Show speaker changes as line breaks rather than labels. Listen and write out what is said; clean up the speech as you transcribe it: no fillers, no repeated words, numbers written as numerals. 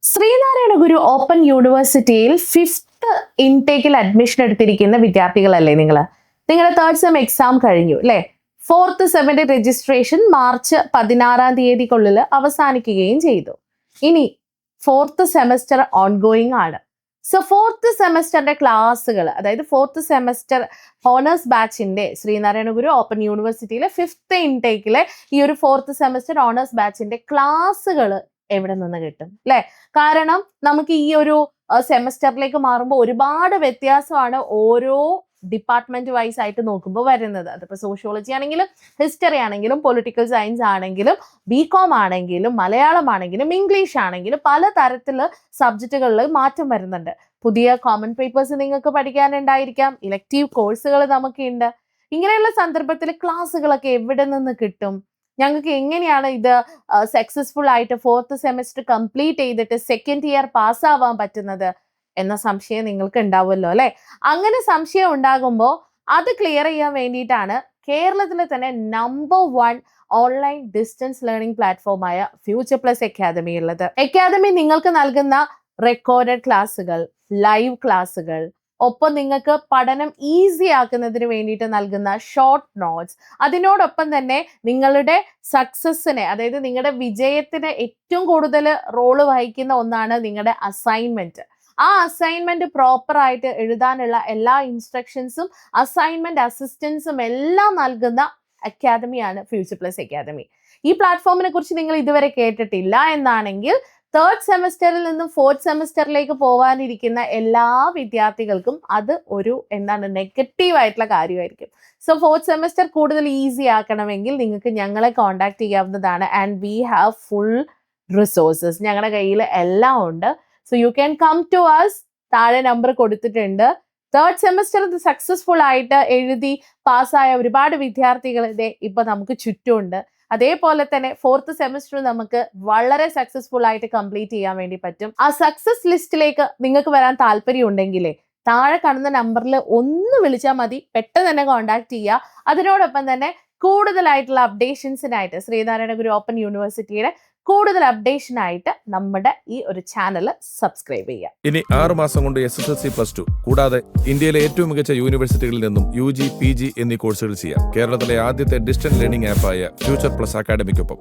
ശ്രീനാരായണ ഗുരു open യൂണിവേഴ്സിറ്റിയിൽ 5th ഇൻടേക്കിൽ admission എടുത്തിരിക്കുന്ന വിദ്യാർത്ഥികളല്ലേ നിങ്ങൾ? നിങ്ങളുടെ 3rd സെം എക്സാം കഴിഞ്ഞു അല്ലേ? 4th സെമ്മിന്റെ രജിസ്ട്രേഷൻ മാർച്ച് 16 അവസാനിക്കുകയും ചെയ്തു. ഇനി 4th സെമസ്റ്റർ ഓൺഗോയിങ് ആണ്. സോ 4th സെമസ്റ്ററിന്റെ ക്ലാസ്സുകൾ, അതായത് 4th സെമസ്റ്റർ ഹോണേഴ്സ് ബാച്ചിന്റെ ശ്രീനാരായണ ഗുരു ഓപ്പൺ യൂണിവേഴ്സിറ്റിയിലെ 5th ഇൻടേക്കിലെ ഈ ഒരു 4th സെമസ്റ്റർ ഓണേഴ്സ് ബാച്ചിന്റെ ക്ലാസ്സുകൾ എവിടെ നിന്ന് കിട്ടും അല്ലെ? കാരണം നമുക്ക് ഈ ഒരു സെമസ്റ്ററിലേക്ക് മാറുമ്പോൾ ഒരുപാട് വ്യത്യാസമാണ് ഓരോ ഡിപ്പാർട്ട്മെന്റ് വൈസ് ആയിട്ട് നോക്കുമ്പോൾ വരുന്നത്. അതിപ്പോൾ സോഷ്യോളജി ആണെങ്കിലും ഹിസ്റ്ററി ആണെങ്കിലും പൊളിറ്റിക്കൽ സയൻസ് ആണെങ്കിലും ബികോം ആണെങ്കിലും മലയാളം ആണെങ്കിലും ഇംഗ്ലീഷ് ആണെങ്കിലും പല തരത്തില് സബ്ജക്റ്റുകളിൽ മാറ്റം വരുന്നുണ്ട്. പുതിയ കോമൺ പേപ്പേഴ്സ് നിങ്ങൾക്ക് പഠിക്കാനുണ്ടായിരിക്കാം, ഇലക്റ്റീവ് കോഴ്സുകൾ നമുക്കുണ്ട്. ഇങ്ങനെയുള്ള സന്ദർഭത്തിൽ ക്ലാസ്സുകളൊക്കെ എവിടെ നിന്ന് കിട്ടും? ഞങ്ങൾക്ക് എങ്ങനെയാണ് ഇത് സക്സസ്ഫുൾ ആയിട്ട് 4th സെമസ്റ്റർ കംപ്ലീറ്റ് ചെയ്തിട്ട് 2nd ഇയർ പാസ്സാവാൻ പറ്റുന്നത് എന്ന സംശയം നിങ്ങൾക്ക് ഉണ്ടാവുമല്ലോ അല്ലെ? അങ്ങനെ സംശയം ഉണ്ടാകുമ്പോൾ അത് ക്ലിയർ ചെയ്യാൻ വേണ്ടിയിട്ടാണ് കേരളത്തിലെ തന്നെ നമ്പർ 1 ഓൺലൈൻ ഡിസ്റ്റൻസ് ലേണിംഗ് പ്ലാറ്റ്ഫോമായ ഫ്യൂച്ചർ പ്ലസ് അക്കാദമി ഉള്ളത്. അക്കാദമി നിങ്ങൾക്ക് നൽകുന്ന റെക്കോർഡഡ് ക്ലാസ്സുകൾ, ലൈവ് ക്ലാസ്സുകൾ, ഒപ്പം നിങ്ങൾക്ക് പഠനം ഈസി ആക്കുന്നതിന് വേണ്ടിയിട്ട് നൽകുന്ന ഷോർട്ട് നോട്ട്സ്, അതിനോടൊപ്പം തന്നെ നിങ്ങളുടെ സക്സസ്സിനെ, അതായത് നിങ്ങളുടെ വിജയത്തിന് ഏറ്റവും കൂടുതൽ റോള് വഹിക്കുന്ന ഒന്നാണ് നിങ്ങളുടെ അസൈൻമെന്റ്. ആ അസൈൻമെന്റ് പ്രോപ്പർ ആയിട്ട് എഴുതാനുള്ള എല്ലാ ഇൻസ്ട്രക്ഷൻസും അസൈൻമെന്റ് അസിസ്റ്റൻസും എല്ലാം നൽകുന്ന അക്കാദമിയാണ് ഫ്യൂച്ചർ പ്ലസ് അക്കാദമി. ഈ പ്ലാറ്റ്ഫോമിനെ കുറിച്ച് നിങ്ങൾ ഇതുവരെ കേട്ടിട്ടില്ല എന്നാണെങ്കിൽ 3rd സെമസ്റ്ററിൽ നിന്നും 4th സെമസ്റ്ററിലേക്ക് പോകാനിരിക്കുന്ന എല്ലാ വിദ്യാർത്ഥികൾക്കും അത് ഒരു നെഗറ്റീവ് ആയിട്ടുള്ള കാര്യമായിരിക്കും. സോ 4th സെമസ്റ്റർ കൂടുതൽ ഈസി ആക്കണമെങ്കിൽ നിങ്ങൾക്ക് ഞങ്ങളെ കോൺടാക്ട് ചെയ്യാവുന്നതാണ്. And we have full resources. ഞങ്ങളുടെ കയ്യിൽ എല്ലാം ഉണ്ട്. So you can come to us. താഴെ നമ്പർ കൊടുത്തിട്ടുണ്ട്. 3rd സെമസ്റ്റർ സക്സസ്ഫുൾ ആയിട്ട് എഴുതി പാസ്സായ ഒരുപാട് വിദ്യാർത്ഥികൾ ഇപ്പൊ നമുക്ക് ചുറ്റുമുണ്ട്. അതേപോലെ തന്നെ 4th സെമസ്റ്റർ നമുക്ക് വളരെ സക്സസ്ഫുൾ ആയിട്ട് കംപ്ലീറ്റ് ചെയ്യാൻ വേണ്ടി പറ്റും. ആ സക്സസ് ലിസ്റ്റിലേക്ക് നിങ്ങൾക്ക് വരാൻ താല്പര്യം ഉണ്ടെങ്കിലേ താഴെ കാണുന്ന നമ്പറിൽ ഒന്ന് വിളിച്ചാൽ മതി. പെട്ടെന്ന് തന്നെ കോൺടാക്ട് ചെയ്യുക. അതിനോടൊപ്പം തന്നെ കൂടുതലായിട്ടുള്ള അപ്ഡേഷൻസിനായിട്ട് ശ്രീനാരായണ ഗുരു ഓപ്പൺ യൂണിവേഴ്സിറ്റിയുടെ കൂടുതൽ അപ്ഡേഷനായിട്ട് നമ്മുടെ ഈ ഒരു ചാനൽ സബ്സ്ക്രൈബ് ചെയ്യുക.
ഇനി 6 മാസം കൊണ്ട് SSLC +2 കൂടാതെ ഇന്ത്യയിലെ ഏറ്റവും മികച്ച യൂണിവേഴ്സിറ്റികളിൽ നിന്നും UG, PG എന്നീ കോഴ്സുകൾ ചെയ്യാം. കേരളത്തിലെ ആദ്യത്തെ ഡിസ്റ്റൻസ് ലേണിംഗ് ആപ്പായ ഫ്യൂച്ചർ പ്ലസ് അക്കാഡമിക്കൊപ്പം.